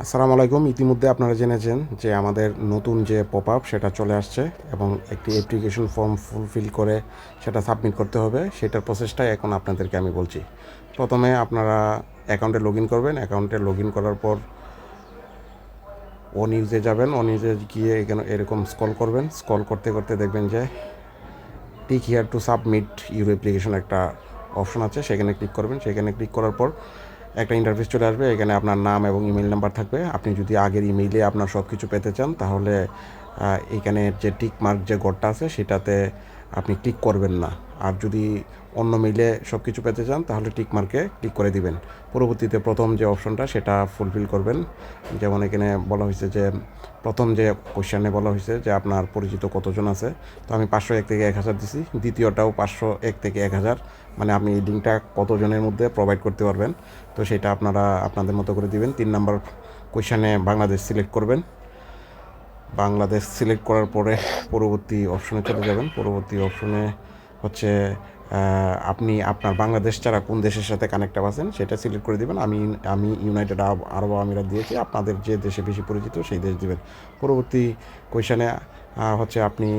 আসসালামু আলাইকুম। ইতিমধ্যে আপনারা জেনেছেন যে আমাদের নতুন যে পপ আপ সেটা চলে আসছে এবং একটি অ্যাপ্লিকেশন ফর্ম ফুলফিল করে সেটা সাবমিট করতে হবে। সেটার প্রসেসটাই এখন আপনাদেরকে আমি বলছি। প্রথমে আপনারা অ্যাকাউন্টে লগ ইন করবেন। অ্যাকাউন্টে লগ ইন করার পর ও নিউজে যাবেন। ও নিউজে গিয়ে এখানে এরকম স্ক্রল করবেন। স্ক্রল করতে করতে দেখবেন যে tick here to submit your application একটা অপশন আছে, সেখানে ক্লিক করবেন। সেখানে ক্লিক করার পর একটা ইন্টারফেস চলে আসবে। এখানে আপনার নাম এবং ইমেল নাম্বার থাকবে। আপনি যদি আগের ইমেইলে আপনার সব কিছু পেতে চান তাহলে এইখানে যে টিক মার্ক যে ঘরটা আছে সেটাতে আপনি ক্লিক করবেন না। আর যদি অন্য মেইলে সব কিছু পেতে চান তাহলে টিক মার্কে ক্লিক করে দিবেন। পরবর্তীতে প্রথম যে অপশনটা সেটা ফুলফিল করবেন। যেমন এখানে বলা হয়েছে যে প্রথম যে কোশ্চেনে বলা হয়েছে যে আপনার পরিচিত কতজন আছে, তো আমি 501 থেকে 1000 দিছি। দ্বিতীয়টাও 501 থেকে 1000, মানে আপনি এই লিঙ্কটা কতজনের মধ্যে প্রোভাইড করতে পারবেন, তো সেটা আপনারা আপনাদের মতো করে দিবেন। 3 নম্বর কোশ্চেনে বাংলাদেশ সিলেক্ট করবেন। বাংলাদেশ সিলেক্ট করার পরে পরবর্তী অপশনে চলে যাবেন। পরবর্তী অপশনে হচ্ছে আপনি আপনার বাংলাদেশ ছাড়া কোন দেশের সাথে কানেক্টেড আছেন সেটা সিলেক্ট করে দেবেন। আমি আমি ইউনাইটেড আরব আমিরাত দিয়েছি। আপনাদের যে দেশে বেশি পরিচিত সেই দেশ দিবেন। পরবর্তী কোয়েশনে হচ্ছে আপনি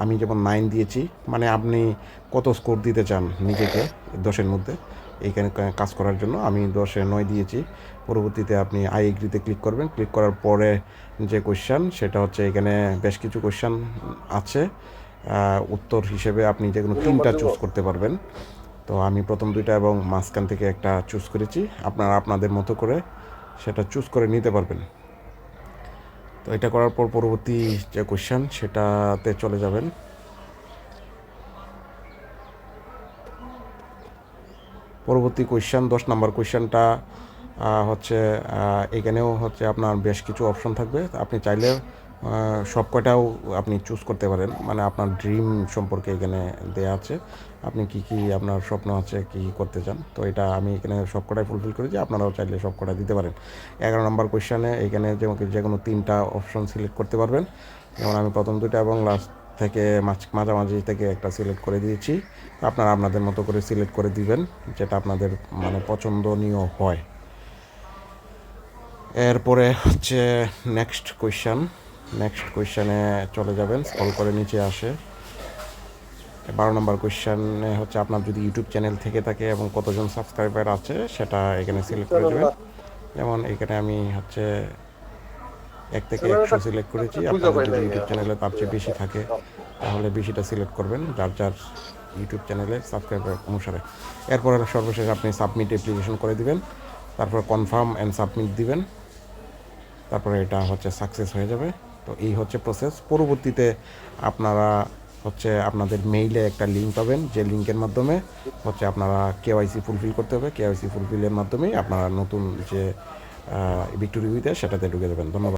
আমি যেমন 9 দিয়েছি, মানে আপনি কত স্কোর দিতে চান নিজেকে 10-এর মধ্যে এইখানে কাজ করার জন্য। আমি 10-এ 9 দিয়েছি। পরবর্তীতে আপনি আই এগ্রিতে ক্লিক করবেন। ক্লিক করার পরে যে কোয়েশ্চান সেটা হচ্ছে এখানে বেশ কিছু কোয়েশ্চান আছে। উত্তর হিসেবে আপনি যে কোনো 3টা চুজ করতে পারবেন। তো আমি প্রথম 2টা এবং মাঝখান থেকে একটা চুজ করেছি। আপনারা আপনাদের মতো করে সেটা চুজ করে নিতে পারবেন। তো এটা করার পর পরবর্তী যে কোয়েশ্চান সেটাতে চলে যাবেন। পরবর্তী কোয়েশ্চান 10 নম্বর কোয়েশ্চানটা হচ্ছে এখানেও হচ্ছে আপনার বেশ কিছু অপশন থাকবে। আপনি চাইলে সব কয়টাও আপনি চুজ করতে পারেন, মানে আপনার ড্রিম সম্পর্কে এখানে দেয়া আছে। আপনি কি কি আপনার স্বপ্ন আছে, কি করতে চান, তো এটা আমি এখানে সব কটাই ফুলফিল করেছি। আপনারাও চাইলে সব কটা দিতে পারেন। 11 নম্বর কোয়েশ্চানে এখানে যে কোনো 3টা অপশন সিলেক্ট করতে পারবেন। যেমন আমি প্রথম 2টা এবং লাস্ট থেকে মাঝামাঝি থেকে একটা সিলেক্ট করে দিয়েছি। আপনারা আপনাদের মতো করে সিলেক্ট করে দিবেন যেটা আপনাদের মানে পছন্দনীয় হয়। এরপরে হচ্ছে নেক্সট কোয়েশ্চানে চলে যাবেন। স্ক্রল করে নিচে আসে 12 নম্বর কোয়েশ্চানে হচ্ছে আপনার যদি ইউটিউব চ্যানেল থেকে থাকে এবং কতজন সাবস্ক্রাইবার আছে সেটা এখানে সিলেক্ট করে দেবেন। যেমন এখানে আমি হচ্ছে 1 থেকে 100 সিলেক্ট করেছি। আপনাদের যদি ইউটিউব চ্যানেলে তার চেয়ে বেশি থাকে তাহলে বেশিটা সিলেক্ট করবেন যার যার ইউটিউব চ্যানেলের সাবস্ক্রাইবার অনুসারে। এরপরে সর্বশেষ আপনি সাবমিট অ্যাপ্লিকেশন করে দিবেন। তারপর কনফার্ম অ্যান্ড সাবমিট দিবেন। তারপরে এটা হচ্ছে সাকসেস হয়ে যাবে। তো এই হচ্ছে প্রসেস। পরবর্তীতে আপনারা হচ্ছে আপনাদের মেইলে একটা লিঙ্ক পাবেন, যে লিঙ্কের মাধ্যমে হচ্ছে আপনারা কেওয়াইসি ফুলফিল করতে হবে। কেওয়াইসি ফুলফিলের মাধ্যমেই আপনারা নতুন যে ভিক্টোরি উইথ সেটাতে ঢুকে যাবেন। ধন্যবাদ।